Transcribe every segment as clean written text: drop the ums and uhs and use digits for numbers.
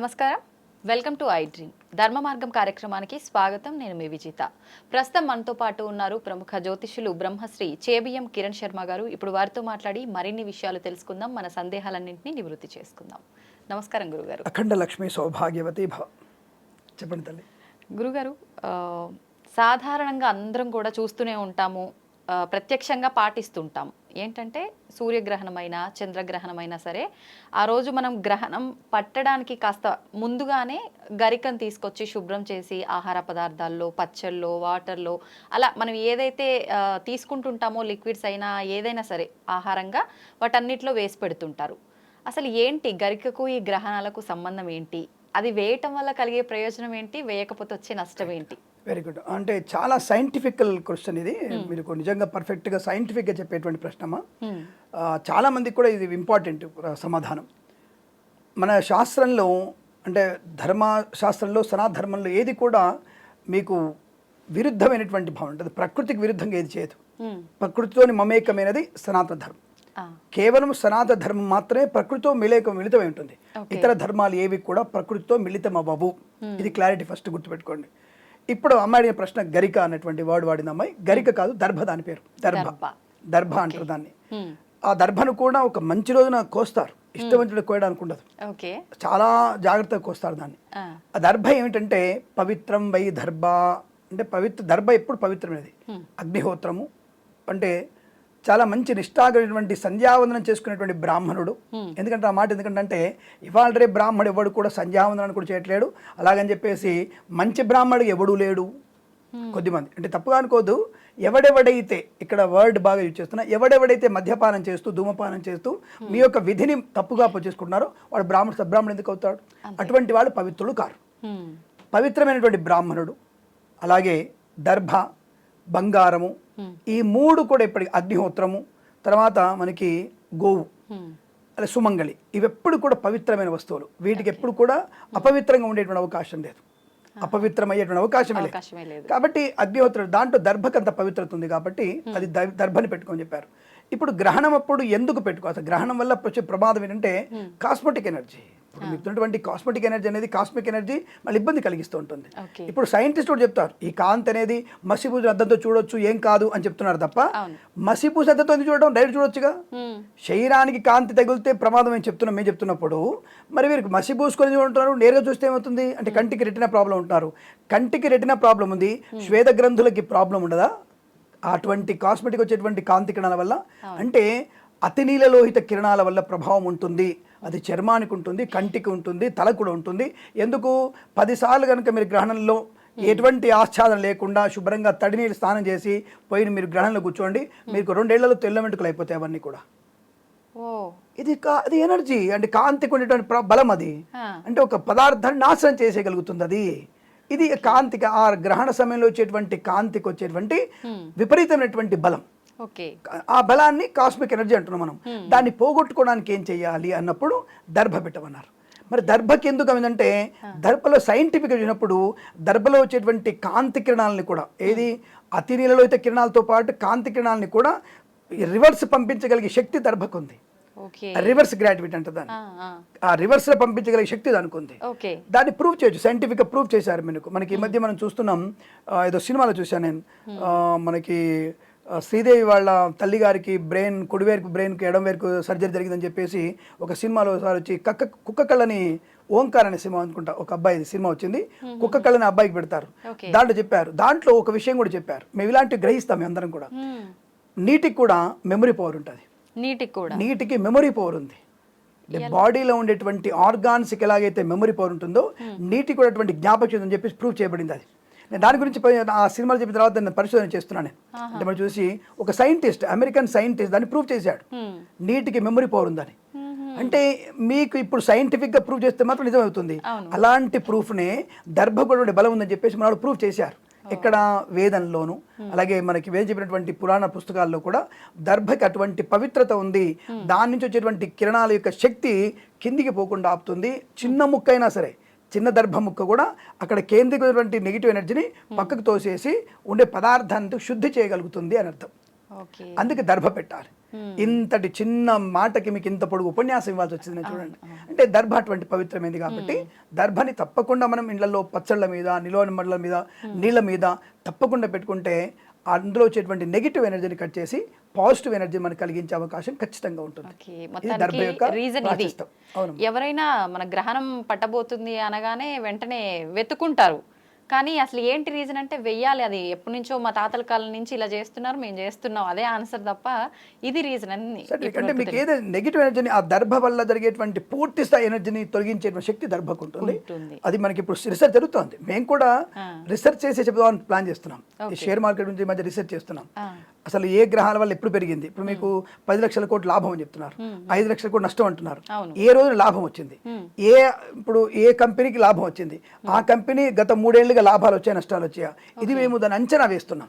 నమస్కారం, welcome to I dream. ధర్మ మార్గం కార్యక్రమానికి స్వాగతం. నేను మీ విజిత. ప్రస్తుతం మనతో పాటు ఉన్నారు ప్రముఖ జ్యోతిష్యులు బ్రహ్మశ్రీ చేబిఎం కిరణ్ శర్మ గారు. ఇప్పుడు వారితో మాట్లాడి మరిన్ని విషయాలు తెలుసుకుందాం, మన సందేహాలన్నింటినీ నివృత్తి చేసుకుందాం. నమస్కారం గురుగారు. అఖండ లక్ష్మి సౌభాగ్యవతి భవ. చెప్పండి తల్లి. గురుగారు, సాధారణంగా అందరం కూడా చూస్తూనే ఉంటాము, ప్రత్యక్షంగా పాటిస్తుంటాం. ఏంటంటే సూర్యగ్రహణమైనా చంద్రగ్రహణమైనా సరే ఆ రోజు మనం గ్రహణం పట్టడానికి కాస్త ముందుగానే గరికను తీసుకొచ్చి శుభ్రం చేసి ఆహార పదార్థాల్లో, పచ్చళ్ళలో, వాటర్లో అలా మనం ఏదైతే తీసుకుంటుంటామో లిక్విడ్స్ అయినా ఏదైనా సరే ఆహారంగా వాటన్నిటిలో వేసి పెడుతుంటారు. అసలు ఏంటి గరికకు ఈ గ్రహణాలకు సంబంధం ఏంటి? అది వేయటం వల్ల కలిగే ప్రయోజనం ఏంటి? వేయకపోతే వచ్చే నష్టం ఏంటి? Very good. అంటే చాలా సైంటిఫికల్ క్వశ్చన్ ఇది. మీరు నిజంగా పర్ఫెక్ట్గా సైంటిఫిక్గా చెప్పేటువంటి ప్రశ్నమా. చాలా మందికి కూడా ఇది ఇంపార్టెంట్ సమాధానం. మన శాస్త్రంలో అంటే ధర్మశాస్త్రంలో సనాధర్మంలో ఏది కూడా మీకు విరుద్ధమైనటువంటి భావం ఉంటుంది. ప్రకృతికి విరుద్ధంగా ఏది చేయదు. ప్రకృతితోని మమేకమైనది సనాతన ధర్మం. కేవలం సనాతన ధర్మం మాత్రమే ప్రకృతితో మిళితమై ఉంటుంది. ఇతర ధర్మాలు ఏవి కూడా ప్రకృతితో మిళితం అవ్వవు. ఇది క్లారిటీ ఫస్ట్ గుర్తుపెట్టుకోండి. ఇప్పుడు అమ్మాయి అడిగిన ప్రశ్న గరిక అన్నటువంటి వర్డ్ వాడింది అమ్మాయి. గరిక కాదు, దర్భ. దాని పేరు దర్భ అంటారు దాన్ని. ఆ దర్భను కూడా ఒక మంచి రోజున కోస్తారు. ఇష్టవంతుడు కోయడానికి ఉండదు, చాలా జాగ్రత్తగా కోస్తారు దాన్ని. ఆ దర్భ ఏమిటంటే పవిత్రం వై దర్భ అంటే దర్భ ఎప్పుడు పవిత్రమైనది. అగ్నిహోత్రము అంటే చాలా మంచి నిష్ఠాగమైనటువంటి సంధ్యావందనం చేసుకునేటువంటి బ్రాహ్మణుడు. ఎందుకంటే ఆ మాట ఎందుకంటే ఇవాళ రేపు బ్రాహ్మణుడు ఎవడు కూడా సంధ్యావందనాన్ని కూడా చేయట్లేడు. అలాగని చెప్పేసి మంచి బ్రాహ్మణుడు ఎవడూ లేడు. కొద్దిమంది అంటే తప్పుగా అనుకోదు. ఎవడెవడైతే ఇక్కడ వర్డ్ బాగా యూజ్ చేస్తున్నా, ఎవడెవడైతే మద్యపానం చేస్తూ ధూమపానం చేస్తూ మీ యొక్క విధిని తప్పుగా చేసుకుంటున్నారో వాడు సబ్రాహ్మణుడు ఎందుకు అవుతాడు? అటువంటి వాడు పవిత్రుడు కారు. పవిత్రమైనటువంటి బ్రాహ్మణుడు, అలాగే దర్భ, బంగారము, ఈ మూడు కూడా ఎప్పటికీ అగ్నిహోత్రము, తర్వాత మనకి గోవు, అలా సుమంగళి, ఇవెప్పుడు కూడా పవిత్రమైన వస్తువులు. వీటికి ఎప్పుడు కూడా అపవిత్రంగా ఉండేటువంటి అవకాశం లేదు, అపవిత్రమయ్యేటువంటి అవకాశమే లేదు. కాబట్టి అగ్నిహోత్రం దాంట్లో దర్భకంత పవిత్రత ఉంది కాబట్టి అది దర్భని పెట్టుకొని చెప్పారు. ఇప్పుడు గ్రహణం అప్పుడు ఎందుకు పెట్టుకోవాలి? అసలు గ్రహణం వల్ల వచ్చే ప్రమాదం ఏంటంటే కాస్మెటిక్ ఎనర్జీ. ఇప్పుడు మిగతాటువంటి కాస్మెటిక్ ఎనర్జీ అనేది కాస్మిక్ ఎనర్జీ మళ్ళీ ఇబ్బంది కలిగిస్తూ ఉంటుంది. ఇప్పుడు సైంటిస్ట్ కూడా చెప్తారు ఈ కాంతి అనేది మసిపూసి అద్దంతో చూడొచ్చు, ఏం కాదు అని చెప్తున్నారు తప్ప మసిపూసి అద్దంతో చూడడం డైరెక్ట్ చూడొచ్చుగా. శరీరానికి కాంతి తగిలితే ప్రమాదం అని చెప్తున్నాం మేము చెప్తున్నప్పుడు, మరి వీరికి మసిపూసుకొని చూడంటున్నారు, నేరుగా చూస్తే ఏమవుతుంది అంటే కంటికి రెటినా ప్రాబ్లం ఉంటున్నారు. కంటికి రెటినా ప్రాబ్లం ఉంది, శ్వేత గ్రంథులకి ప్రాబ్లం ఉండదా? అటువంటి కాస్మెటిక్ వచ్చేటువంటి కాంతి కిరణాల వల్ల, అంటే అతి నీలలోహిత కిరణాల వల్ల ప్రభావం ఉంటుంది. అది చర్మానికి ఉంటుంది, కంటికి ఉంటుంది, తలకు కూడా ఉంటుంది. ఎందుకు 10 సార్లు కనుక మీరు గ్రహణంలో ఎటువంటి ఆచ్ఛాదన లేకుండా శుభ్రంగా తడి నీళ్ళు స్నానం చేసి పోయిన మీరు గ్రహణంలో కూర్చోండి, మీకు 2 ఏళ్లలో తెల్ల వెంట్రుకలు అయిపోతాయి అవన్నీ కూడా. అది ఎనర్జీ అంటే కాంతికి ఉండేటువంటి బలం. అది అంటే ఒక పదార్థాన్ని నాశనం చేసేయగలుగుతుంది అది. ఇది కాంతికి ఆ గ్రహణ సమయంలో వచ్చేటువంటి కాంతికి వచ్చేటువంటి విపరీతమైనటువంటి బలం. ఆ బలాన్ని కాస్మిక్ ఎనర్జీ అంటున్నాం మనం. దాన్ని పోగొట్టుకోవడానికి ఏం చెయ్యాలి అన్నప్పుడు దర్భ పెట్టమన్నారు. మరి దర్భకి ఎందుకు అయిందంటే దర్భలో సైంటిఫిక్ వచ్చినప్పుడు దర్భలో వచ్చేటువంటి కాంతి కిరణాలని కూడా, ఏది అతి నీలలో అయితే కిరణాలతో పాటు కాంతి కిరణాలని కూడా రివర్స్ పంపించగలిగే శక్తి దర్భకు ఉంది. రివర్స్ గ్రావిటీ అంటే దాన్ని ఆ రివర్స్ లో పంపించగలిగే శక్తి దానికి ఉంది. దాన్ని ప్రూవ్ చేయొచ్చు, సైంటిఫిక్ గా ప్రూవ్ చేశారు. మనకి ఈ మధ్య మనం చూస్తున్నాం, ఏదో సినిమాలో చూసాను నేను, మనకి శ్రీదేవి వాళ్ళ తల్లి గారికి బ్రెయిన్, కుడివేరుకు బ్రెయిన్కి ఎడం వేరుకు సర్జరీ జరిగిందని చెప్పేసి ఒక సినిమాలో ఒకసారి వచ్చి కుక్క కళ్ళని, ఓంకార్ అనే సినిమా అనుకుంటా, ఒక అబ్బాయి సినిమా వచ్చింది, కుక్క కళ్ళని అబ్బాయికి పెడతారు. దాంట్లో చెప్పారు, దాంట్లో ఒక విషయం కూడా చెప్పారు, మేము ఇలాంటివి గ్రహిస్తాం మేము అందరం కూడా. నీటికి కూడా మెమరీ పవర్ ఉంటుంది. నీటికి మెమరీ పవర్ ఉంది. బాడీలో ఉండేటువంటి ఆర్గాన్స్కి ఎలాగైతే మెమరీ పవర్ ఉంటుందో నీటికి కూడా అటువంటి జ్ఞాపక శక్తి అని చెప్పేసి ప్రూవ్ చేయబడింది. అది నేను దాని గురించి ఆ సినిమాలు చెప్పిన తర్వాత నేను పరిశోధన చేస్తున్నాను. అంటే మనం చూసి ఒక సైంటిస్ట్, అమెరికన్ సైంటిస్ట్ దాన్ని ప్రూవ్ చేశాడు, నీటికి మెమరీ పవర్ ఉందని. అంటే మీకు ఇప్పుడు సైంటిఫిక్ గా ప్రూవ్ చేస్తే మాత్రం నిజమవుతుంది. అలాంటి ప్రూఫ్నే దర్భ కూడా బలం ఉందని చెప్పేసి మన ప్రూవ్ చేశారు. ఎక్కడ? వేదంలోను, అలాగే మనకి వేద చెప్పినటువంటి పురాణ పుస్తకాల్లో కూడా దర్భకి అటువంటి పవిత్రత ఉంది. దాని నుంచి వచ్చేటువంటి కిరణాల యొక్క శక్తి కిందికి పోకుండా ఆపుతుంది. చిన్న ముక్క అయినా సరే, చిన్న దర్భ ముక్క కూడా అక్కడ కేంద్రీకృతమైనటువంటి నెగిటివ్ ఎనర్జీని పక్కకు తోసేసి ఉండే పదార్థాన్ని శుద్ధి చేయగలుగుతుంది అని అర్థం. అందుకే దర్భ పెట్టాలి. ఇంతటి చిన్న మాటకి మీకు ఇంత పొడుగు ఉపన్యాసం ఇవ్వాల్సి వచ్చింది చూడండి. అంటే దర్భ అటువంటి పవిత్రమైనది కాబట్టి దర్భని తప్పకుండా మనం ఇళ్లలో పచ్చళ్ళ మీద, నిలవల మీద, నీళ్ళ మీద తప్పకుండా పెట్టుకుంటే అందులో వచ్చేటువంటి నెగిటివ్ ఎనర్జీని కట్ చేసి పాజిటివ్ ఎనర్జీ మనకు కలిగించే అవకాశం ఖచ్చితంగా ఉంటుంది. ఇది దర్భ యొక్క ప్రాశస్త్యం. అవును. ఎవరైనా మన గ్రహణం పట్టబోతుంది అనగానే వెంటనే వెతుకుంటారు, కానీ అసలు ఏంటి రీజన్ అంటే వెయ్యాలి, అది ఎప్పటి నుంచో మా తాతల కాలం నుంచి ఇలా చేస్తున్నారు, మేము చేస్తున్నాం, అదే ఆన్సర్ తప్ప ఇది రీజన్ అని. అంటే మీకు ఏదో నెగిటివ్ ఎనర్జీని ఆ దర్భ వల్ల జరిగేటువంటి పూర్తి స్థాయి ఎనర్జీని తొలగించేటువంటి శక్తి దర్భకు ఉంటుంది. అది మనకి ఇప్పుడు రిసెర్చ్ జరుగుతుంది. మేము కూడా రీసెర్చ్ చేసి చెప్దామని ప్లాన్ చేస్తున్నాం. ఈ షేర్ మార్కెట్ గురించి మధ్య రీసెర్చ్ చేస్తున్నాం. అసలు ఏ గ్రహాల వల్ల ఎప్పుడు పెరిగింది. ఇప్పుడు మీకు 10 లక్షల కోట్లు లాభం అని చెప్తున్నారు, 5 లక్షల కోట్లు నష్టం అంటున్నారు. ఏ రోజు లాభం వచ్చింది, ఇప్పుడు ఏ కంపెనీకి లాభం వచ్చింది, ఆ కంపెనీ గత 3 ఏళ్లుగా లాభాలు వచ్చాయి, నష్టాలు వచ్చాయా, ఇది మేము దాన్ని అంచనా వేస్తున్నాం.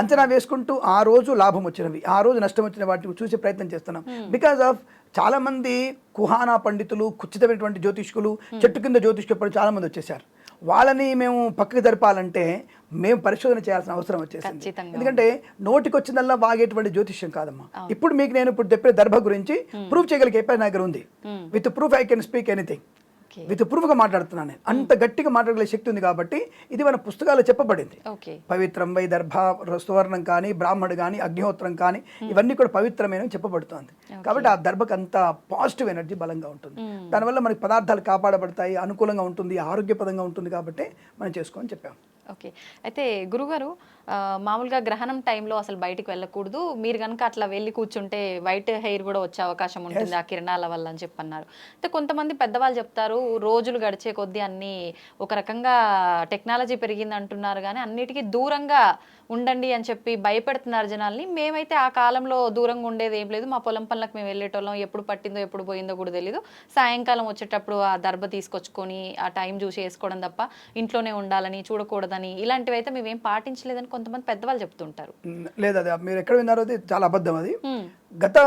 అంచనా వేసుకుంటూ ఆ రోజు లాభం వచ్చినవి, ఆ రోజు నష్టం వచ్చిన వాటిని చూసే ప్రయత్నం చేస్తున్నాం. బికాస్ ఆఫ్ చాలా మంది కుహానా పండితులు, కుచితమైనటువంటి జ్యోతిష్కులు, చెట్టు కింద జ్యోతిష్కులు చాలా మంది వచ్చేసారు. వాళ్ళని మేము పక్కకి జరపాలంటే మేము పరిశోధన చేయాల్సిన అవసరం వచ్చేసింది. ఎందుకంటే నోటికి వచ్చిందల్లా వాగేటువంటి జ్యోతిష్యం కాదమ్మా. ఇప్పుడు మీకు నేను ఇప్పుడు చెప్పే దర్భ గురించి ప్రూఫ్ చేయగలిగే నా దగ్గర ఉంది. With proof I can speak anything. With ప్రూఫ్గా మాట్లాడుతున్నాను నేను. అంత గట్టిగా మాట్లాడగల శక్తి ఉంది కాబట్టి ఇది మన పుస్తకాల్లో చెప్పబడింది. పవిత్రం వై దర్భ, సువర్ణం కానీ, బ్రాహ్మడు కానీ, అగ్నిహోత్రం కానీ ఇవన్నీ కూడా పవిత్రమైన చెప్పబడుతుంది. కాబట్టి ఆ దర్భకు అంత పాజిటివ్ ఎనర్జీ బలంగా ఉంటుంది. దానివల్ల మనకి పదార్థాలు కాపాడబడతాయి, అనుకూలంగా ఉంటుంది, ఆరోగ్యపదంగా ఉంటుంది. కాబట్టి మనం చేసుకోమని చెప్పాం. ఓకే. అయితే గురుగారు, మామూలుగా గ్రహణం టైంలో అసలు బయటికి వెళ్ళకూడదు, మీరు కనుక అట్లా వెళ్ళి కూర్చుంటే వైట్ హెయిర్ కూడా వచ్చే అవకాశం ఉంటుంది ఆ కిరణాల వల్ల అని చెప్పన్నారు. అయితే కొంతమంది పెద్దవాళ్ళు చెప్తారు రోజులు గడిచే కొద్దీ అన్ని ఒక రకంగా టెక్నాలజీ పెరిగింది అంటున్నారు, కానీ అన్నిటికీ దూరంగా ఉండండి అని చెప్పి భయపెడుతున్నారు జనాల్ని. మేమైతే ఆ కాలంలో దూరంగా ఉండేది ఏం లేదు, మా పొలం పనులకు మేము వెళ్ళేటోళ్ళం, ఎప్పుడు పట్టిందో ఎప్పుడు పోయిందో కూడా తెలీదు, సాయంకాలం వచ్చేటప్పుడు ఆ దర్భ తీసుకొచ్చుకొని ఆ టైం చూసి వేసుకోవడం తప్ప ఇంట్లోనే ఉండాలని, చూడకూడదని, ఇలాంటివి అయితే మేమేం పాటించలేదని కొంతమంది పెద్దవాళ్ళు చెప్తుంటారు. లేదు, అది మీరు ఎక్కడ విన్నారో అది చాలా అబద్ధం. అది గత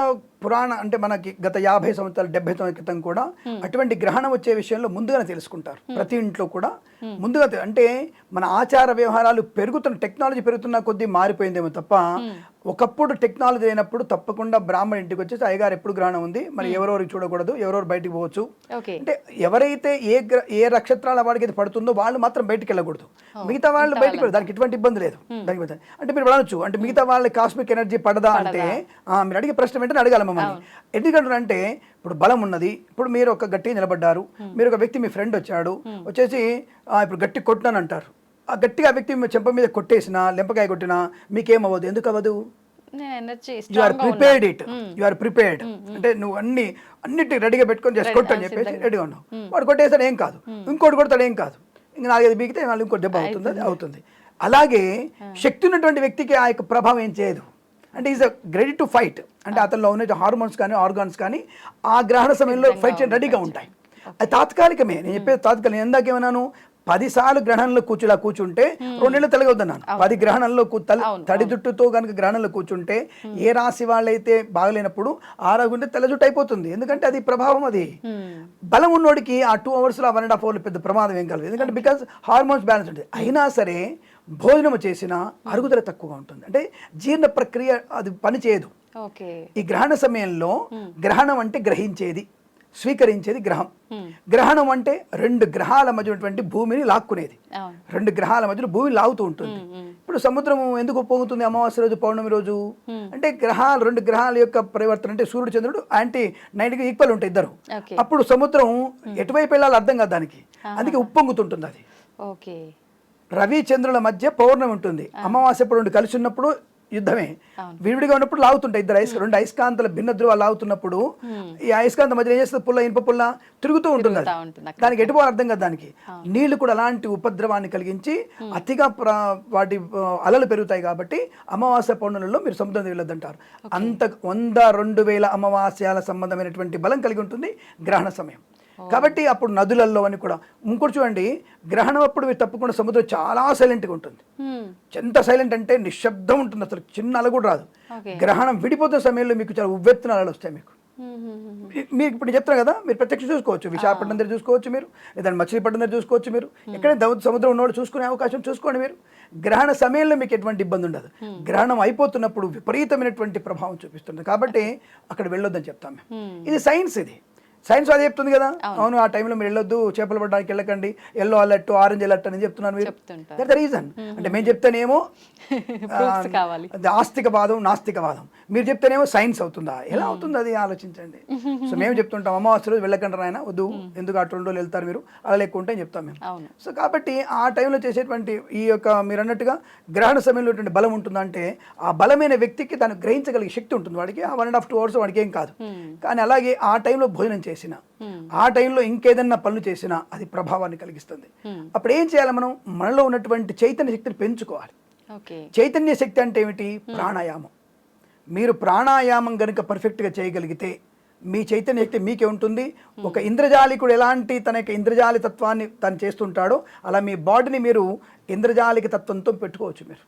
పురాణ అంటే మనకి గత 50 సంవత్సరాలు 70 సంవత్సరాల క్రితం కూడా అటువంటి గ్రహణం వచ్చే విషయంలో ముందుగానే తెలుసుకుంటారు. ప్రతి ఇంట్లో కూడా ముందుగా అంటే మన ఆచార వ్యవహారాలు పెరుగుతున్న, టెక్నాలజీ పెరుగుతున్న కొద్దీ మారిపోయిందేమో తప్ప ఒకప్పుడు టెక్నాలజీ అయినప్పుడు తప్పకుండా బ్రాహ్మణ ఇంటికి వచ్చేసి అయ్యగారు ఎప్పుడు గ్రహణం ఉంది, మరి ఎవరెవరికి చూడకూడదు, ఎవరెవరు బయటికి పోవచ్చు అంటే ఎవరైతే ఏ నక్షత్రాల వాడికి అయితే పడుతుందో వాళ్ళు మాత్రం బయటికి వెళ్ళకూడదు, మిగతా వాళ్ళు బయటికి వెళ్ళదు. దానికి ఎటువంటి ఇబ్బంది లేదు. దానికి అంటే మీరు అనొచ్చు అంటే మిగతా వాళ్ళ కాస్మిక్ ఎనర్జీ పడదా అంటే మీరు అడిగే ప్రశ్న వెంటనే అడగాలి మమ్మల్ని. ఎందుకంటే ఇప్పుడు బలం ఉన్నది. ఇప్పుడు మీరు ఒక గట్టిగా నిలబడ్డారు, మీరు ఒక వ్యక్తి మీ ఫ్రెండ్ వచ్చాడు, వచ్చేసి ఇప్పుడు గట్టి కొట్టినాను అంటారు. ఆ గట్టిగా ఆ వ్యక్తి చెంప మీద కొట్టేసినా, లెంపకాయ కొట్టినా మీకేమవ్వదు. ఎందుకు అవ్వదు? You are prepared it. You are prepared అంటే నువ్వు అన్నిటి రెడీగా పెట్టుకొని జస్ట్ కొట్టు అని చెప్పేసి రెడీగా ఉన్నావు. వాడు కొట్టేస్తాడు ఏం కాదు, ఇంకోటి కొడతాడు ఏం కాదు, ఇంకా 4-5 బీగితే వాళ్ళు ఇంకోటి దెబ్బ అవుతుంది, అది అవుతుంది. అలాగే శక్తి ఉన్నటువంటి వ్యక్తికి ఆ యొక్క ప్రభావం ఏం చేయదు. అంటే ఈజ్ రెడీ టు ఫైట్. అంటే అతనిలో ఉన్న హార్మోన్స్ కానీ ఆర్గాన్స్ కానీ ఆ గ్రహణ సమయంలో ఫైట్ చేయడం రెడీగా ఉంటాయి. అది తాత్కాలికమే. నేను చెప్పేది తాత్కాలిక. నేను ఎందాకేమన్నాను, 10 సార్లు గ్రహణంలో కూర్చుంటే 2 నెలలు తెలగొద్దన్నాను. 10 గ్రహణంలో తడి జుట్టుతో కనుక గ్రహణంలో కూర్చుంటే ఏ రాశి వాళ్ళైతే బాగలేనప్పుడు ఆరోగ్యం తెల్ల జుట్టు అయిపోతుంది. ఎందుకంటే అది ప్రభావం. అది బలం ఉన్నోడికి ఆ 2 hours 1.5 hours పెద్ద ప్రమాదం ఏం కలదు. ఎందుకంటే బికాస్ హార్మోన్స్ బ్యాలెన్స్ ఉంటుంది. అయినా సరే భోజనం చేసిన అరుగుదల తక్కువగా ఉంటుంది. అంటే జీర్ణ ప్రక్రియ అది పని చేయదు. ఈ గ్రహణ సమయంలో గ్రహణం అంటే గ్రహించేది, స్వీకరించేది గ్రహం. గ్రహణం అంటే 2 గ్రహాల మధ్య ఉన్నటువంటి భూమిని లాక్కునేది. 2 గ్రహాల మధ్యలో భూమిని లాగుతూ ఉంటుంది. ఇప్పుడు సముద్రం ఎందుకు పొంగుతుంది అమావాస్య రోజు, పౌర్ణమి రోజు? అంటే 2 గ్రహాల యొక్క పరివర్తన అంటే సూర్యుడు చంద్రుడు 90 ఈక్వల్ ఉంటాయి ఇద్దరు. అప్పుడు సముద్రం ఎటువైపు వెళ్ళాలో అర్థం కాదు దానికి, అందుకే ఉప్పొంగుతుంటుంది. అది రవి చంద్రుల మధ్య పౌర్ణమి ఉంటుంది. అమావాస్య 2 కలిసి ఉన్నప్పుడు యుద్ధమే. విడివిడిగా ఉన్నప్పుడు లాగుతుంటాయి ఇద్దరు 2 అయస్కాంతాల భిన్న ధ్రువాలు లాగుతున్నప్పుడు ఈ అయస్కాంత మధ్య ఏం చేస్తుంది, పుల్ల ఇనుప పుల్ల తిరుగుతూ ఉంటుంది. దానికి ఎటుపోవాలి అర్థం కదా. దానికి నీళ్లు కూడా అలాంటి ఉపద్రవాన్ని కలిగించి అతిగా వాటి అలలు పెరుగుతాయి. కాబట్టి అమావాస్య పౌర్ణములలో మీరు సముద్రం వెళ్ళొద్దంటారు. అంత 100-2,000 అమావాస్యాల సంబంధమైనటువంటి బలం కలిగి ఉంటుంది గ్రహణ సమయం. కాబట్టి అప్పుడు నదులలో అని కూడా ఇంకోటి చూడండి, గ్రహణం అప్పుడు మీరు తప్పకుండా సముద్రం చాలా సైలెంట్గా ఉంటుంది. ఎంత సైలెంట్ అంటే నిశ్శబ్దం ఉంటుంది, అసలు చిన్న అల కూడా రాదు. గ్రహణం విడిపోతున్న సమయంలో మీకు చాలా ఉవ్వెత్తున అలలు వస్తాయి. మీకు మీకు ఇప్పుడు చెప్తాను కదా, మీరు ప్రత్యక్ష చూసుకోవచ్చు, విశాఖపట్నం దగ్గర చూసుకోవచ్చు మీరు, లేదా మచిలీపట్నం దగ్గర చూసుకోవచ్చు మీరు, ఎక్కడైనా సముద్రం ఉన్నవాడు చూసుకునే అవకాశం చూసుకోండి మీరు. గ్రహణ సమయంలో మీకు ఎటువంటి ఇబ్బంది ఉండదు. గ్రహణం అయిపోతున్నప్పుడు విపరీతమైనటువంటి ప్రభావం చూపిస్తుంది, కాబట్టి అక్కడ వెళ్ళొద్దని చెప్తాం మేము. ఇది సైన్స్, ఇది సైన్స్ అదే చెప్తుంది కదా. అవును, ఆ టైంలో మీరు వెళ్ళొద్దు, చేపలు పడడానికి వెళ్ళకండి, ఎల్లో అలర్ట్, ఆరెంజ్ అలర్ట్ అని చెప్తున్నారు మీరు. That the reason. అంటే మేము చెప్తేనేమో అది ఆస్తికవాదం, నాస్తికవాదం, మీరు చెప్తేనేమో సైన్స్ అవుతుందా? ఎలా అవుతుంది అది ఆలోచించండి. సో మేము చెప్తుంటాం, అమావాస్య రోజు వెళ్ళకండి ఆయన, వద్దు, ఎందుకు అటు 2 రోజులు వెళ్తారు మీరు, అలా లేకుండా ఉంటే అని చెప్తాం మేము. సో కాబట్టి ఆ టైంలో చేసేటువంటి ఈ యొక్క మీరు అన్నట్టుగా గ్రహణ సమయంలో బలం ఉంటుందంటే ఆ బలమైన వ్యక్తికి దాన్ని గ్రహించగలిగే శక్తి ఉంటుంది, వాడికి ఆ 1.5 to 2 hours వాడికి ఏం కాదు. కానీ అలాగే ఆ టైంలో భోజనం చేసిన, ఆ టైంలో ఇంకేదన్నా పనులు చేసినా అది ప్రభావాన్ని కలిగిస్తుంది. అప్పుడు ఏం చేయాలి? మనం మనలో ఉన్నటువంటి చైతన్య శక్తిని పెంచుకోవాలి. చైతన్య శక్తి అంటే ఏమిటి? ప్రాణాయామం. మీరు ప్రాణాయామం కనుక పర్ఫెక్ట్గా చేయగలిగితే మీ చైతన్య శక్తి మీకే ఉంటుంది. ఒక ఇంద్రజాలికుడు ఎలాంటి తన యొక్క ఇంద్రజాలి తత్వాన్ని తను చేస్తుంటాడో అలా మీ బాడీని మీరు ఇంద్రజాలిక తత్వంతో పెట్టుకోవచ్చు. మీరు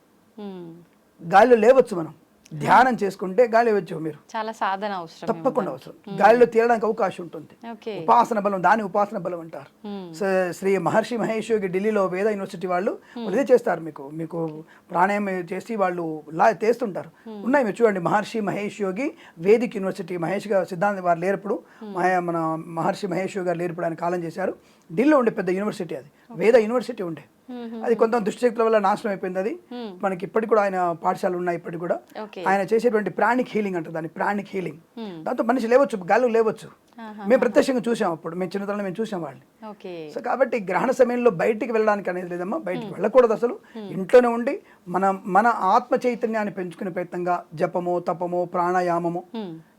గాలిలో లేవచ్చు, మనం ధ్యానం చేసుకుంటే గాలి వచ్చు, మీరు చాలా సాధన అవసరం, తప్పకుండా అవసరం. గాలిలో తేలడానికి అవకాశం ఉంటుంది. ఉపాసన బలం, దాన్ని ఉపాసన బలం అంటారు. శ్రీ మహర్షి మహేష్ యోగి ఢిల్లీలో వేద యూనివర్సిటీ వాళ్ళు ఇదే చేస్తారు. మీకు ప్రాణాయామం చేసి వాళ్ళు చేస్తుంటారు. ఉన్నాయి, మీరు చూడండి. మహర్షి మహేష్ యోగి వేదిక్ యూనివర్సిటీ, మహేష్ గారు సిద్ధాంత వారు లేనప్పుడు, మన మహర్షి మహేష్ యోగి గారు లేనప్పుడు ఆయన కాలం చేశారు. ఢిల్లీలో ఉండే పెద్ద యూనివర్సిటీ, అది వేద యూనివర్సిటీ ఉండే. అది కొంత దుష్టశక్తుల వల్ల నాశనం అయిపోయింది. అది మనకి ఇప్పటికి కూడా ఆయన పాఠశాలలు ఉన్నాయి. ఇప్పటికి కూడా ఆయన చేసేటువంటి ప్రాణిక్ హీలింగ్ అంటారు దాన్ని, ప్రాణిక్ హీలింగ్. దాంతో మనిషి లేవచ్చు, గాలు లేవచ్చు. మేము ప్రత్యక్షంగా చూసాం, అప్పుడు మేము చిన్నతనంలో మేము చూసాం వాళ్ళని. సో కాబట్టి గ్రహణ సమయంలో బయటికి వెళ్ళడానికి అనేది లేదమ్మా, బయటికి వెళ్ళకూడదు అసలు. ఇంట్లోనే ఉండి మన ఆత్మ చైతన్యాన్ని పెంచుకునే ప్రయత్నంగా జపము, తపము, ప్రాణాయామము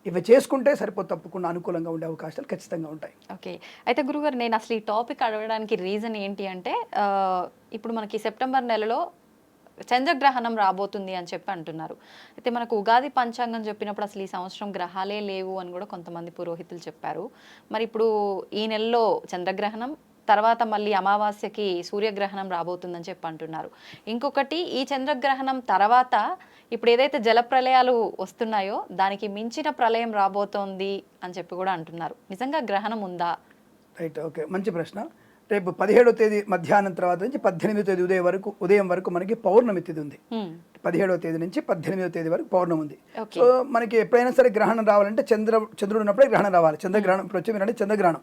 ఇవి చేసుకుంటే సరిపోతే తప్పకుండా అనుకూలంగా ఉండే అవకాశాలు ఖచ్చితంగా ఉంటాయి. ఓకే, అయితే గురుగారు, నేను అసలు ఈ టాపిక్ అడగడానికి రీజన్ ఏంటి అంటే, ఇప్పుడు మనకి సెప్టెంబర్ నెలలో చంద్రగ్రహణం రాబోతుంది అని చెప్పి అంటున్నారు. అయితే మనకు ఉగాది పంచాంగం చెప్పినప్పుడు అసలు ఈ సంవత్సరం గ్రహాలే లేవు అని కూడా కొంతమంది పురోహితులు చెప్పారు. మరి ఇప్పుడు ఈ నెలలో చంద్రగ్రహణం, తర్వాత మళ్ళీ అమావాస్యకి సూర్యగ్రహణం రాబోతుందని చెప్పి అంటున్నారు. ఇంకొకటి, ఈ చంద్రగ్రహణం తర్వాత ఇప్పుడు ఏదైతే జల ప్రళయాలు వస్తున్నాయో దానికి మించిన ప్రళయం రాబోతోంది అని చెప్పి కూడా అంటున్నారు. నిజంగా గ్రహణం ఉందా? రైట్, ఓకే, మంచి ప్రశ్న. రేపు 17వ తేదీ మధ్యాహ్నం తర్వాత నుంచి 18వ తేదీ ఉదయం వరకు మనకి పౌర్ణమి తిథి ఉంది. 17వ తేదీ నుంచి 18వ తేదీ వరకు పౌర్ణమి ఉంది. సో మనకి ఎప్పుడైనా సరే గ్రహణం రావాలంటే చంద్రుడు ఉన్నప్పుడే గ్రహణం రావాలి. చంద్రగ్రహణం ఇప్పుడు వచ్చి మీరంటే చంద్రగ్రహణం,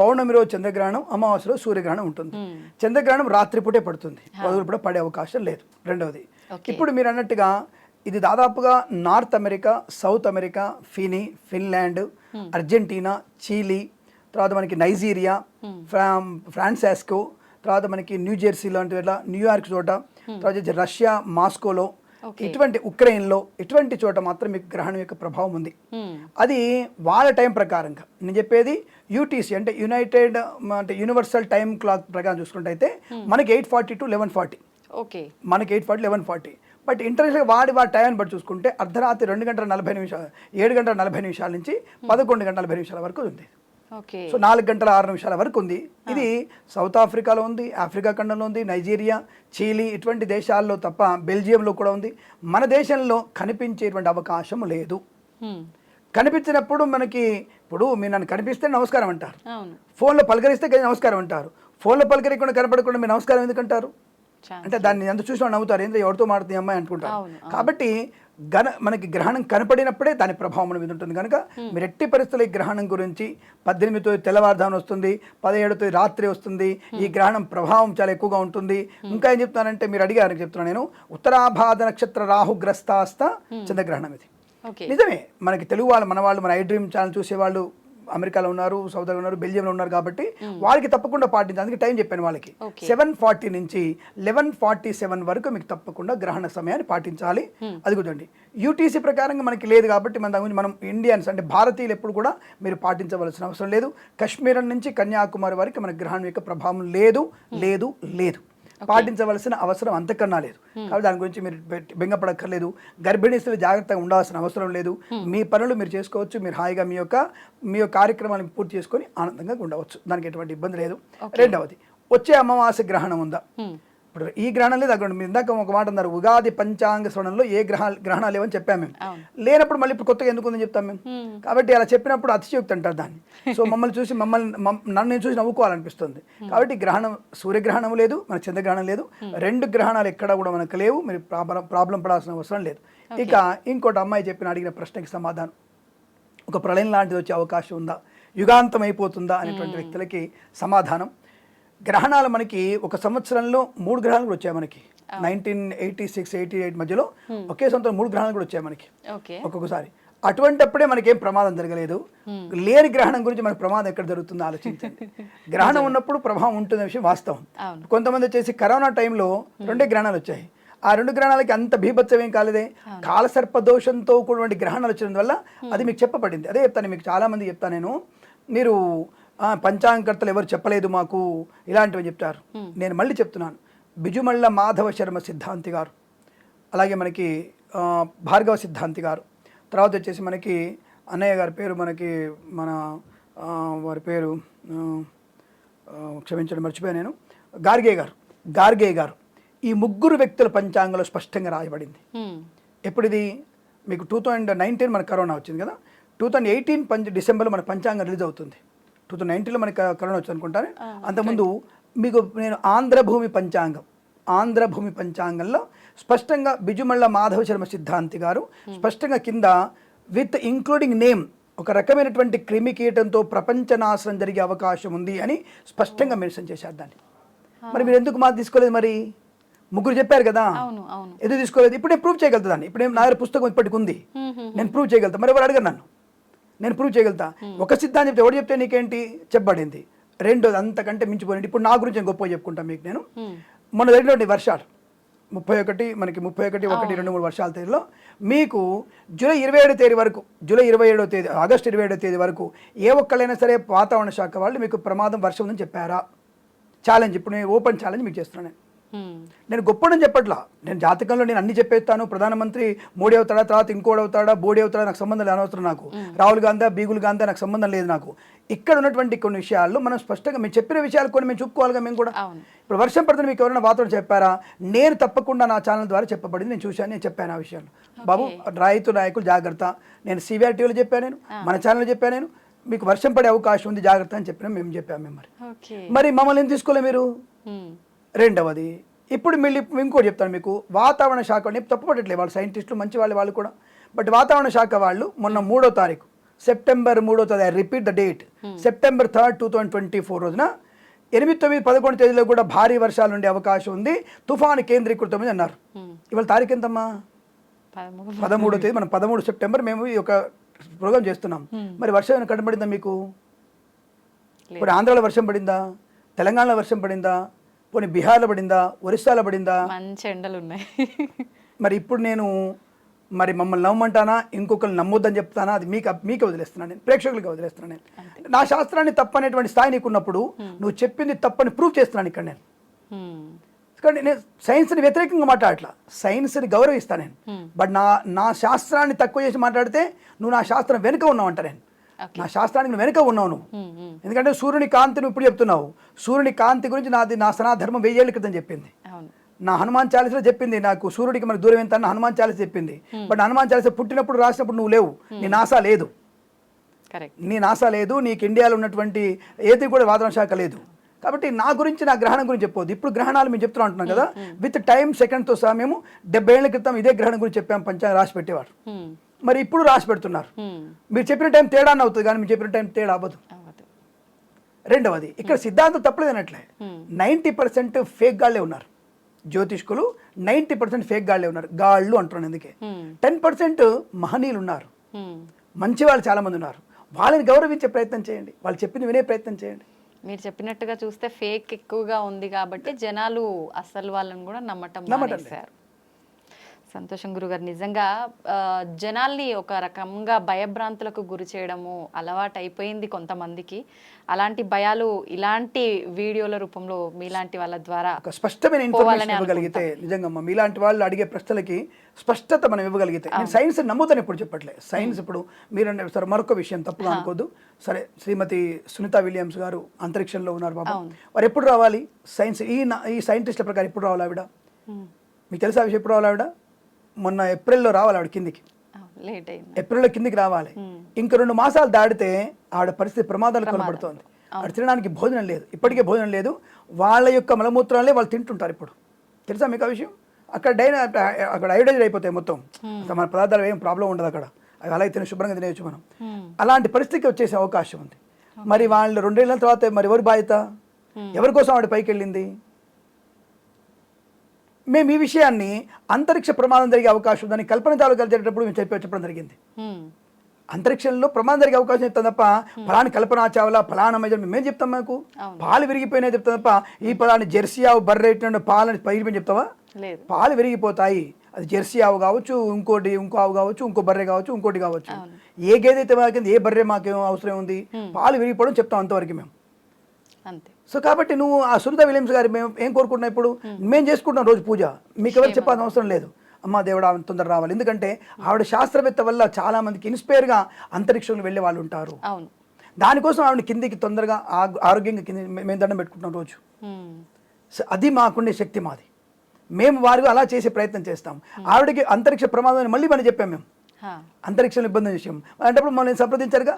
పౌర్ణమి రోజు చంద్రగ్రహణం, అమావాస్య రోజు సూర్యగ్రహణం ఉంటుంది. చంద్రగ్రహణం రాత్రిపూటే పడుతుంది, పగలు కూడా పడే అవకాశం లేదు. రెండవది, ఇప్పుడు మీరు అన్నట్టుగా ఇది దాదాపుగా north America, south America, Finland, Argentina, Chile, తర్వాత మనకి నైజీరియా, ఫ్రాన్సాస్కో, తర్వాత మనకి న్యూజెర్సీ లాంటి న్యూయార్క్ చోట, తర్వాత రష్యా మాస్కోలో, ఇటువంటి ఉక్రెయిన్లో, ఇటువంటి చోట మాత్రం మీకు గ్రహణం యొక్క ప్రభావం ఉంది. అది వాళ్ళ టైం ప్రకారంగా నేను చెప్పేది యూటీసీ అంటే యూనివర్సల్ టైం క్లాక్ ప్రకారం చూసుకుంటే అయితే మనకి 8:40 to 11:40, మనకి 8:40 11:40. బట్ ఇంటర్నేషనల్గా వాడి టైం బట్టి చూసుకుంటే అర్ధరాత్రి 2 గంటల 40 నిమిషాలు, 7 గంటల 40 నిమిషాల నుంచి 11 గంటల 40 నిమిషాల వరకు ఉంది. సో 4 గంటల 6 నిమిషాల వరకు ఉంది. ఇది సౌత్ ఆఫ్రికాలో ఉంది, ఆఫ్రికా ఖండంలో ఉంది, నైజీరియా, చీలీ ఇటువంటి దేశాల్లో తప్ప బెల్జియంలో కూడా ఉంది. మన దేశంలో కనిపించేటువంటి అవకాశం లేదు. కనిపించినప్పుడు మనకి ఇప్పుడు మీరు నన్ను కనిపిస్తే నమస్కారం అంటారు, ఫోన్లో పలకరిస్తే నమస్కారం అంటారు. ఫోన్లో పలకరికుండా కనపడకుండా మీరు నమస్కారం ఎందుకంటారు అంటే దాన్ని ఎంత చూసినా నవ్వుతారు, ఏంటో ఎవరితో మాడుతుంది అమ్మాయి అనుకుంటారు. కాబట్టి మనకి గ్రహణం కనపడినప్పుడే దాని ప్రభావం మన మీద ఉంటుంది. కనుక మీరు ఎట్టి పరిస్థితుల్లో ఈ గ్రహణం గురించి 18తో తెల్లవారుజామున వస్తుంది, 17తో రాత్రి వస్తుంది. ఈ గ్రహణం ప్రభావం చాలా ఎక్కువగా ఉంటుంది. ఇంకా ఏం చెప్తున్నానంటే, మీరు అడిగారు చెప్తున్నాను నేను, ఉత్తరాభాద నక్షత్ర రాహుగ్రస్తాస్త చంద్రగ్రహణం ఇది నిజమే. మనకి తెలుగు వాళ్ళు, మన ఐ డ్రీమ్ ఛానల్ చూసేవాళ్ళు అమెరికాలో ఉన్నారు, సౌదీలో ఉన్నారు, బెల్జియంలో ఉన్నారు. కాబట్టి వాళ్ళకి తప్పకుండా పాటించాలి. అందుకే టైం చెప్పాను వాళ్ళకి, 7:40 నుంచి 11:47 వరకు మీకు తప్పకుండా గ్రహణ సమయాన్ని పాటించాలి. అది కుదండి. యూటీసీ ప్రకారంగా మనకి లేదు కాబట్టి మనం ఇండియన్స్ అంటే భారతీయులు ఎప్పుడు కూడా మీరు పాటించవలసిన అవసరం లేదు. కాశ్మీర్ నుంచి కన్యాకుమారి వరకు మన గ్రహణం యొక్క ప్రభావం లేదు. పాటించవలసిన అవసరం అంతకన్నా లేదు. కాబట్టి దాని గురించి మీరు బెంగపడక్కర్లేదు. గర్భిణీ స్త్రీలు జాగ్రత్తగా ఉండాల్సిన అవసరం లేదు. మీ పనులు మీరు చేసుకోవచ్చు. మీరు హాయిగా మీ యొక్క కార్యక్రమాలను పూర్తి చేసుకొని ఆనందంగా ఉండవచ్చు. దానికి ఎటువంటి ఇబ్బంది లేదు. రెండవది, వచ్చే అమావాస్య గ్రహణం ఉందా? ఇప్పుడు ఈ గ్రహణం లేదు అక్కడ మీరు ఇందాక ఒక మాట అన్నారు, ఉగాది పంచాంగ శ్రవణంలో ఏ గ్రహణాలు లేవని చెప్పాము మేము. లేనప్పుడు మళ్ళీ ఇప్పుడు కొత్తగా ఎందుకు ఉందని చెప్తాం మేము. కాబట్టి అలా చెప్పినప్పుడు అతిశయోక్తి అంటారు దాన్ని. సో మమ్మల్ని చూసి నన్ను నేను చూసి నవ్వుకోవాలనిపిస్తుంది. కాబట్టి గ్రహణం, సూర్యగ్రహణం లేదు, మన చంద్రగ్రహణం లేదు, 2 గ్రహణాలు ఎక్కడ కూడా మనకు లేవు. మీరు ప్రాబ్లం పడాల్సిన అవసరం లేదు. ఇక ఇంకోటి అమ్మాయి అడిగిన ప్రశ్నకి సమాధానం, ఒక ప్రళయం లాంటిది వచ్చే అవకాశం ఉందా, యుగాంతం అయిపోతుందా అనేటువంటి వ్యక్తులకి సమాధానం, గ్రహణాలు మనకి ఒక సంవత్సరంలో 3 గ్రహాలు కూడా వచ్చాయి మనకి. 1986-88 మధ్యలో ఒకే సంవత్సరం 3 గ్రహాలు కూడా వచ్చాయి మనకి ఒక్కొక్కసారి. అటువంటిప్పుడే మనకేం ప్రమాదం జరగలేదు. లేని గ్రహణం గురించి మనకు ప్రమాదం ఎక్కడ జరుగుతుందో ఆలోచించండి. గ్రహణం ఉన్నప్పుడు ప్రభావం ఉంటున్న విషయం వాస్తవం. కొంతమంది వచ్చేసి కరోనా టైంలో 2 గ్రహణాలు వచ్చాయి. ఆ 2 గ్రహణాలకి అంత భీభత్సం ఏం కాలేదే. కాలసర్ప దోషంతో కూడినటువంటి గ్రహణాలు వచ్చిన వల్ల అది మీకు చెప్పబడింది. అదే చెప్తాను మీకు, చాలామంది చెప్తాను నేను, మీరు పంచాంగకర్తలు ఎవరు చెప్పలేదు మాకు ఇలాంటివి చెప్తారు. నేను మళ్ళీ చెప్తున్నాను, బిజుమళ్ళ మాధవ శర్మ సిద్ధాంతి గారు, అలాగే మనకి భార్గవ సిద్ధాంతి గారు, తర్వాత వచ్చేసి మనకి అన్నయ్య గారి పేరు, మనకి మన వారి పేరు క్షమించండి మర్చిపోయాను నేను, గార్గే గారు, ఈ 3 వ్యక్తుల పంచాంగంలో స్పష్టంగా రాయబడింది. ఎప్పుడు ఇది మీకు 2019 మన కరోనా వచ్చింది కదా, 2018 డిసెంబర్లో మన పంచాంగం రిలీజ్ అవుతుంది. 2019లో మనకి కరోనా వచ్చింది అనుకుంటాను. అంతకుముందు మీకు నేను ఆంధ్రభూమి పంచాంగంలో స్పష్టంగా బిజుమళ్ళ మాధవ శర్మ సిద్ధాంతి గారు స్పష్టంగా కింద విత్ ఇంక్లూడింగ్ నేమ్ ఒక రకమైనటువంటి క్రిమికీటంతో ప్రపంచ నాశనం జరిగే అవకాశం ఉంది అని స్పష్టంగా మెన్షన్ చేశారు దాన్ని. మరి మీరు ఎందుకు మాది తీసుకోలేదు? మరి 3 చెప్పారు కదా, ఎందుకు తీసుకోలేదు? ఇప్పుడు నేను ప్రూవ్ చేయగలుగుతాను. ఇప్పుడు నా దగ్గర పుస్తకం ఇప్పటికి ఉంది, నేను ప్రూవ్ చేయగలుగుతా. మరి ఎవరు అడగరు నన్ను, నేను ప్రూవ్ చేయగలుగుతా. ఒక సిద్ధాంతం చెప్తే ఎవరు చెప్తే నీకేంటి చెప్పబడింది. 2 అంతకంటే మించిపోయింది. ఇప్పుడు నా గురించి నేను గొప్పగా చెప్పుకుంటాను మీకు. నేను మొన్న జరిగినటువంటి వర్షాలు 31 మనకి 31, 1, 2, 3 వర్షాల తేదీలో మీకు జూలై 27వ తేదీ వరకు, ఆగస్టు 27వ తేదీ వరకు ఏ ఒక్కళ్ళైనా సరే వాతావరణ శాఖ వాళ్ళు మీకు ప్రమాదం వర్షం ఉందని చెప్పారా? ఛాలెంజ్, ఇప్పుడు నేను ఓపెన్ ఛాలెంజ్ మీకు చేస్తున్నాను. నేను గొప్పడని చెప్పట్లా, నేను జాతకంలో నేను అన్ని చెప్పేస్తాను. ప్రధానమంత్రి మోడీ అవుతాడా, తర్వాత ఇంకోటి అవుతాడా, బోడీ అవుతాడా, నాకు సంబంధం లేదు, అనవసరం నాకు. రాహుల్ గాంధీ, బీగుల్ గాంధీ, నాకు సంబంధం లేదు నాకు. ఇక్కడ ఉన్నటువంటి కొన్ని విషయాల్లో మనం స్పష్టంగా మేము చెప్పిన విషయాలు కొన్ని మేము చెప్పుకోవాలిగా మేము కూడా. ఇప్పుడు వర్షం పడుతుంది మీకు ఎవరైనా వాతావరణం చెప్పారా? నేను తప్పకుండా నా ఛానల్ ద్వారా చెప్పబడింది, నేను చూశాను, నేను చెప్పాను ఆ విషయాలు. బాబు నాయకులు జాగ్రత్త, నేను సివిఆర్ టీవీలో చెప్పాను, నేను మన ఛానల్లో చెప్పాను, నేను మీకు వర్షం పడే అవకాశం ఉంది జాగ్రత్త అని చెప్పినా మేము చెప్పాము. మరి మమ్మల్ని ఏం తీసుకోలే మీరు? రెండవది, ఇప్పుడు మళ్ళీ ఇంకోటి చెప్తాను మీకు, వాతావరణ శాఖ తప్పుపట్టట్లేదు, వాళ్ళు సైంటిస్టులు మంచి వాళ్ళు కూడా. బట్ వాతావరణ శాఖ వాళ్ళు మొన్న 3వ తారీఖు సెప్టెంబర్ 3వ తారీఖు, I repeat the date, September 3rd, 2024 రోజున 8, 9, 11 తేదీలో కూడా భారీ వర్షాలు ఉండే అవకాశం ఉంది, తుఫాను కేంద్రీకృతమని అన్నారు. ఇవాళ తారీఖు ఎంతమ్మా? 13వ తేదీ. మనం 13 సెప్టెంబర్ మేము ఈ యొక్క ప్రోగ్రామ్ చేస్తున్నాం. మరి వర్షం ఏమైనా కనబడిందా మీకు? ఇప్పుడు ఆంధ్రాలో వర్షం పడిందా? తెలంగాణలో వర్షం పడిందా? పోనీ బీహార్లో పడిందా? ఒరిస్సాలో పడిందా? మంచి ఎండలు ఉన్నాయి. మరి ఇప్పుడు నేను మరి మమ్మల్ని నమ్మమంటానా, ఇంకొకరిని నమ్మొద్దని చెప్తానా? అది మీకు వదిలేస్తున్నాను, నేను ప్రేక్షకులకి వదిలేస్తున్నాను. నేను నా శాస్త్రాన్ని తప్పనేటువంటి స్థాయి నీకున్నప్పుడు నువ్వు చెప్పింది తప్పని ప్రూవ్ చేస్తున్నాను ఇక్కడ నేను. కానీ నేను సైన్స్ని వ్యతిరేకంగా మాట్లాడట్లా, సైన్స్ని గౌరవిస్తాను నేను. బట్ నా శాస్త్రాన్ని తక్కువ చేసి మాట్లాడితే నువ్వు నా శాస్త్రం వెనుక ఉన్నావు అంట. నేను నా శాస్త్రానికి వెనుక ఉన్నావు నువ్వు. ఎందుకంటే సూర్యుని కాంతిని ఇప్పుడు చెప్తున్నావు. సూర్యుని కాంతి గురించి నా సనాధర్మం 1000 ఏళ్ల క్రితం చెప్పింది. నా హనుమాన్ చాలీసలో చెప్పింది, నాకు సూర్యుడికి మనకు దూరం ఎంత హనుమాన్ చాలీస చెప్పింది. బట్ హనుమాన్ చాలీస పుట్టినప్పుడు రాసినప్పుడు నువ్వు లేవు, నీ నాసా లేదు, నీకు ఇండియాలో ఉన్నటువంటి ఏది కూడా వాతావరణ శాఖ లేదు. కాబట్టి నా గురించి, నా గ్రహణం గురించి చెప్పవద్దు. ఇప్పుడు గ్రహణాలు మేము చెప్తున్నా అంటున్నాం కదా, విత్ టైం సెకండ్తో సహా మేము 70 ఏళ్ల క్రితం ఇదే గ్రహణం గురించి చెప్పాము, పంచాంగం రాసి పెట్టేవారు. మరి ఇప్పుడు రాసి పెడుతున్నారు. మీరు చెప్పిన టైం తేడా అవుతుంది, కానీ మీరు చెప్పిన టైం తేడా అవ్వదు. రెండవది, ఇక్కడ సిద్ధాంతం తప్పలేదనట్లే. 90% ఫేక్ గాళ్లే ఉన్నారు జ్యోతిష్కులు, 90% ఫేక్ గాళ్లే ఉన్నారు. గాళ్ళు అంటున్నాను ఎందుకే. 10% మహనీయులు ఉన్నారు, మంచి వాళ్ళు చాలా మంది ఉన్నారు. వాళ్ళని గౌరవించే ప్రయత్నం చేయండి, వాళ్ళు చెప్పింది వినే ప్రయత్నం చేయండి. మీరు చెప్పినట్టుగా చూస్తే ఫేక్ ఎక్కువగా ఉంది కాబట్టి జనాలు అసలు వాళ్ళని కూడా నమ్మటం మానేశారు. సంతోషం గురుగారు. నిజంగా జనాల్ని ఒక రకంగా భయభ్రాంతులకు గురి చేయడము అలవాటు అయిపోయింది కొంతమందికి. అలాంటి భయాలు ఇలాంటి వీడియోల రూపంలో మీలాంటి వాళ్ళ ద్వారా ఒక స్పష్టమైన ఇన్ఫర్మేషన్ ఇవ్వగలిగితే, నిజంగా మీలాంటి వాళ్ళు అడిగే ప్రశ్నలకి స్పష్టత మనం ఇవ్వగలిగితే, నేను సైన్స్ నమ్ముతాను ఎప్పుడు చెప్పట్లే. సైన్స్ ఇప్పుడు మీరంటే సరే మరొక విషయం తప్పుగా అనుకోదు. సరే శ్రీమతి సునీత విలియమ్స్ గారు అంతరిక్షంలో ఉన్నారు బాబా, వారు ఎప్పుడు రావాలి? సైన్స్ ఈ సైంటిస్టుల ప్రకారం ఎప్పుడు రావాలి ఆవిడ? మీకు తెలుసా విషయం? ఎప్పుడు రావాలి ఆవిడ? మొన్న ఏప్రిల్లో రావాలి ఆవిడ కిందికి. లేట్ అయింది. ఏప్రిల్లో కిందికి రావాలి. ఇంక 2 మాసాలు దాటితే ఆవిడ పరిస్థితి ప్రమాదాలు కొనబడుతోంది. ఆవిడ తినడానికి భోజనం లేదు, ఇప్పటికే భోజనం లేదు. వాళ్ళ యొక్క మలమూత్రాలే వాళ్ళు తింటుంటారు ఇప్పుడు. తెలుసా మీకు ఆ విషయం? అక్కడ అయోడైజ్ అయిపోతాయి మొత్తం. మన పదార్థాలు ఏం ప్రాబ్లం ఉండదు అక్కడ. అవి అలాగే తిని శుభ్రంగా తినేయచ్చు మనం. అలాంటి పరిస్థితికి వచ్చేసే అవకాశం ఉంది. మరి వాళ్ళు 2 ఏళ్ళ తర్వాత మరి ఎవరి బాధ్యత? ఎవరి కోసం ఆవిడ పైకి వెళ్ళింది? మేము ఈ విషయాన్ని అంతరిక్ష ప్రమాదం జరిగే అవకాశం ఉందని కల్పన తాలూకాలు జరిగేటప్పుడు మేము చెప్పడం జరిగింది. అంతరిక్షంలో ప్రమాదం జరిగే అవకాశం చెప్తాం తప్ప ఫలాని కల్పనా చావ్లా ఫలానా మేజర్ మేము చెప్తాం. మాకు పాలు విరిగిపోయినా చెప్తాం తప్ప ఈ ఫలాని జెర్సీ ఆవు బర్రెట్టిన పాలని పైకి చెప్తావా? పాలు విరిగిపోతాయి. అది జెర్సీ ఆవు కావచ్చు, ఇంకో ఆవు కావచ్చు, ఇంకో బర్రె కావచ్చు, ఇంకోటి కావచ్చు. ఏ గేదైతే మాకేంది, ఏ బర్రె మాకేం అవసరం ఉంది? పాలు విరిగిపోవడం చెప్తాం అంతవరకు మేము. అంతే. సో కాబట్టి నువ్వు ఆ సునీత విలియమ్స్ గారు మేము ఏం కోరుకుంటున్నాం ఇప్పుడు? మేము చేసుకుంటున్నాం రోజు పూజ. మీకు ఎవరు చెప్పాల్సిన అవసరం లేదు. అమ్మ దేవుడు ఆమె తొందర రావాలి. ఎందుకంటే ఆవిడ శాస్త్రవేత్త వల్ల చాలా మందికి ఇన్స్పైర్గా అంతరిక్షంలో వెళ్ళే వాళ్ళు ఉంటారు. దానికోసం ఆవిడ కిందికి తొందరగా ఆరోగ్యంగా కింద మేము దండం పెట్టుకుంటున్నాం రోజు. అది మాకుండే శక్తి మాది. మేము వారికి అలా చేసే ప్రయత్నం చేస్తాం. ఆవిడకి అంతరిక్ష ప్రమాదం మళ్ళీ మనం చెప్పాం. మేము అంతరిక్షంలో ఇబ్బంది విషయం అంటే మనం సంప్రదించారుగా.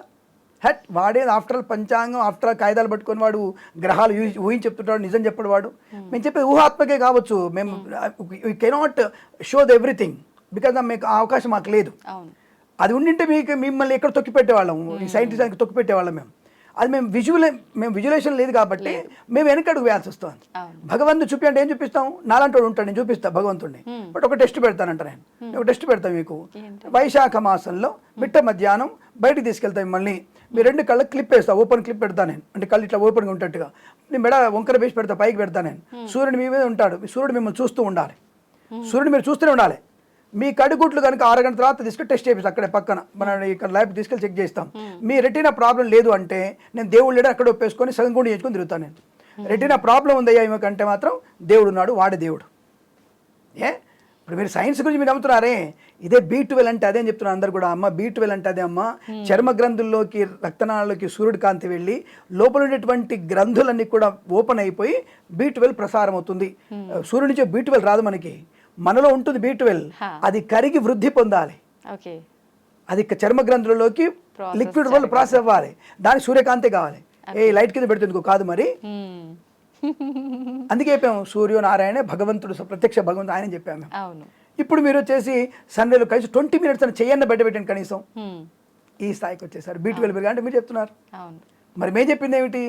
వాడే ఆఫ్టర్ పంచాంగం ఆఫ్టర్ కాగితాలు పట్టుకొని వాడు గ్రహాలు ఊహించి చెప్తుంటాడు, నిజం చెప్పాడు వాడు. మేము చెప్పేది ఊహాత్మకే కావచ్చు. మేము we cannot show the everything because మీకు ఆ అవకాశం మాకు లేదు. అది ఉండింటే మిమ్మల్ని ఎక్కడ తొక్కిపెట్టేవాళ్ళం, ఈ సైంటిస్ట్ తొక్కిపెట్టేవాళ్ళం. అది మేము విజువలేషన్ లేదు కాబట్టి మేము వెనకడుగు వేయాల్సి వస్తుంది. భగవంతుడు చూపి అంటే ఏం చూపిస్తాం? నాలంటి వాడు ఉంటాడు, నేను చూపిస్తాను భగవంతుడిని. బట్ ఒక టెస్ట్ పెడతానంట నేను. ఒక టెస్ట్ పెడతాను మీకు. వైశాఖ మాసంలో మిట్ట మధ్యాహ్నం బయటికి తీసుకెళ్తాను మిమ్మల్ని. మీరు 2 కళ్ళకి క్లిప్ వేస్తాను, ఓపెన్ క్లిప్ పెడతాను నేను. అంటే కళ్ళు ఇట్లా ఓపెన్గా ఉంటట్టుగా నేను మెడ వంకర వేసి పెడతా, పైకి పెడతాను నేను. సూర్యుడు మీ మీద ఉంటాడు, సూర్యుడు మిమ్మల్ని చూస్తూ ఉండాలి. సూర్యుడు మీరు చూస్తూనే ఉండాలి. మీ కడుగుట్లు కనుక 6 గంటల తర్వాత తీసుకెళ్ళి టెస్ట్ చేపిస్తాం. అక్కడే పక్కన మన ఇక్కడ ల్యాబ్ తీసుకెళ్ళి చెక్ చేస్తాం. మీ రెటీనా ప్రాబ్లం లేదు అంటే నేను దేవుడు లేడు అక్కడ ఒప్పేసుకొని సగం గుండి చేసుకొని తిరుగుతాను నేను. రెటీనా ప్రాబ్లం ఉందయ్యా ఈమెకంటే మాత్రం దేవుడు ఉన్నాడు, వాడే దేవుడు. ఇప్పుడు మీరు సైన్స్ గురించి మీరు నమ్ముతున్నారే, ఇదే B12 అంటే అదే అని చెప్తున్నారు అందరు కూడా. అమ్మ B12 అంటే అదే అమ్మ. చర్మ గ్రంథుల్లోకి రక్తనాళాల్లోకి సూర్యుడి కాంతి వెళ్ళి లోపల ఉండేటువంటి గ్రంథులన్నీ కూడా ఓపెన్ అయిపోయి B12 ప్రసారం అవుతుంది. సూర్యుడి నుంచి B12 రాదు మనకి, మనలో ఉంటుంది B12. అది కరిగి వృద్ధి పొందాలి. అది చర్మ గ్రంథులలోకి లిక్విడ్ వల్ల ప్రాసెస్ అవ్వాలి. దానికి సూర్యకాంతి కావాలి. లైట్ కింద పెడుతుంది కాదు మరి. అందుకే చెప్పాము సూర్యనారాయణ భగవంతుడు, ప్రత్యక్ష భగవంతుడు ఆయన చెప్పాము. ఇప్పుడు మీరు వచ్చేసి సండేలో కలిసి 20 minutes అని చెయ్యన్న బయట పెట్టండి కనీసం. ఈ స్థాయికి వచ్చేసారు. B12 పెరిగా అంటే మీరు చెప్తున్నారు. మరి మేము చెప్పింది ఏమిటి?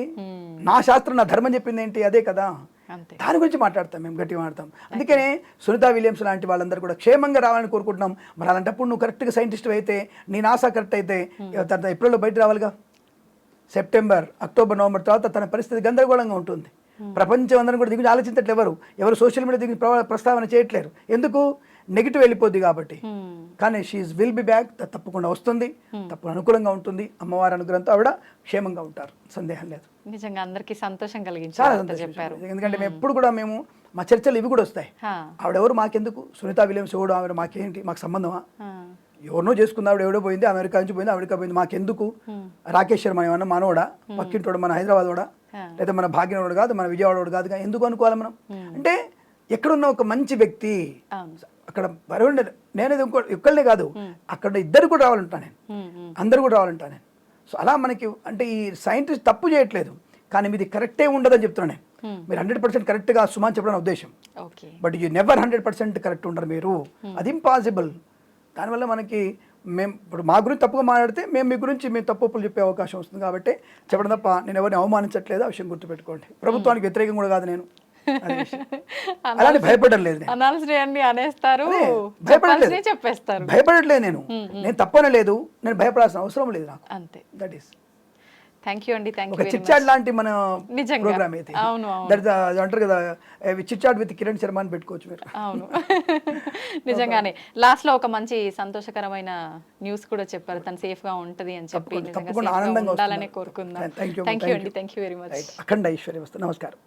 నా శాస్త్రం నా ధర్మం చెప్పింది ఏంటి? అదే కదా. దాని గురించి మాట్లాడతాం, మేము గట్టిగా మాట్లాడతాం. అందుకనే సునీత విలియమ్స్ లాంటి వాళ్ళందరూ కూడా క్షేమంగా రావాలని కోరుకుంటున్నాం. మరి అలాంటప్పుడు నువ్వు కరెక్ట్గా సైంటిస్ట్ అయితే, నీ నాసా కరెక్ట్ అయితే ఏప్రిల్లో బయట రావాలిగా. సెప్టెంబర్, అక్టోబర్, నవంబర్ తర్వాత తన పరిస్థితి గందరగోళంగా ఉంటుంది. ప్రపంచం అందరం కూడా దిగురించి ఆలోచించట్లేదు. ఎవరు సోషల్ మీడియా దిగి ప్రస్తావన చేయట్లేరు. ఎందుకు? నెగిటివ్ వెళ్ళిపోద్ది కాబట్టి. కానీ షీఈ్ విల్ బి బ్యాక్, తప్పకుండా వస్తుంది, తప్పకుండా అనుకూలంగా ఉంటుంది. అమ్మవారి అనుగ్రహంతో ఆవిడ క్షేమంగా ఉంటారు, సందేహం లేదు. నిజంగా అందరికీ సంతోషం కలిగించారు, చాలా సంతోషం. ఎందుకంటే మేము ఎప్పుడు కూడా మా చర్చలు ఇవి కూడా వస్తాయి. ఆవిడెవరు మాకెందుకు? సునీత విలియమ్స్ ఎవడు? ఆవిడ మాకేంటి? మాకు సంబంధమా? ఎవరినో చేసుకుంది ఆవిడ, ఎవడో పోయింది, అమెరికా నుంచి పోయింది, అమెరికా పోయింది, మాకెందుకు? రాకేష్ శర్మ ఏమన్నా మనోడా? పక్కింటోడు, మన హైదరాబాద్ వాడా? లేదా మన భాగ్యనోడు కాదు, మన విజయవాడ కాదు, ఎందుకు అనుకోవాలి మనం? అంటే ఎక్కడున్న ఒక మంచి వ్యక్తి అక్కడ నేనేది ఒక్కళ్ళనే కాదు, అక్కడ ఇద్దరు కూడా రావాలంటా నేను, అందరు కూడా రావాలంటా నేను. సో అలా మనకి అంటే ఈ సైంటిస్ట్ తప్పు చేయట్లేదు, కానీ మీది కరెక్టే ఉండదని చెప్తున్నాను నేను. మీరు 100% కరెక్ట్గా సుమా చెప్పడం ఉద్దేశం. బట్ యూ నెవర్ 100% కరెక్ట్ ఉండరు మీరు, అది ఇంపాసిబుల్. దానివల్ల మనకి మేము ఇప్పుడు మా గురించి తప్పుగా మాట్లాడితే మేము మీ గురించి మేము తప్పులు చెప్పే అవకాశం వస్తుంది. కాబట్టి చెప్పడం తప్ప నేను ఎవరిని అవమానించట్లేదు, ఆ విషయం గుర్తుపెట్టుకోండి. ప్రభుత్వానికి వ్యతిరేకం కూడా కాదు నేను, అలానే భయపడడం లేదు. భయపడట్లేదు నేను తప్పనలేదు, నేను భయపడాల్సిన అవసరం లేదు నాకు. అంతే, దట్ ఈస్. థ్యాంక్ యూ అండి, థ్యాంక్ ఒక యూ చిట్ చాట్ లాంటి మన నిజంగా. ప్రోగ్రామ్ అయితే అవును, అవును. దట్ అంటారు కదా, chit chat with Kiran Sharma అని పెట్టుకోవచ్చు మీరు. అవును. నిజంగానే లాస్ట్ లో ఒక మంచి సంతోషకరమైన న్యూస్ కూడా చెప్పారు, తను సేఫ్ గా ఉంటది అని చెప్పి. తప్పకుండా, నిజంగా తప్పకుండా safe గా ఆనందంగా ఉండాలని వస్తున్నారు. కోరుకుందాం. Thank you, thank you thank అండి, you. Thank you very much. అఖండ ఐశ్వర్య వస్తుంది. నమస్కారం.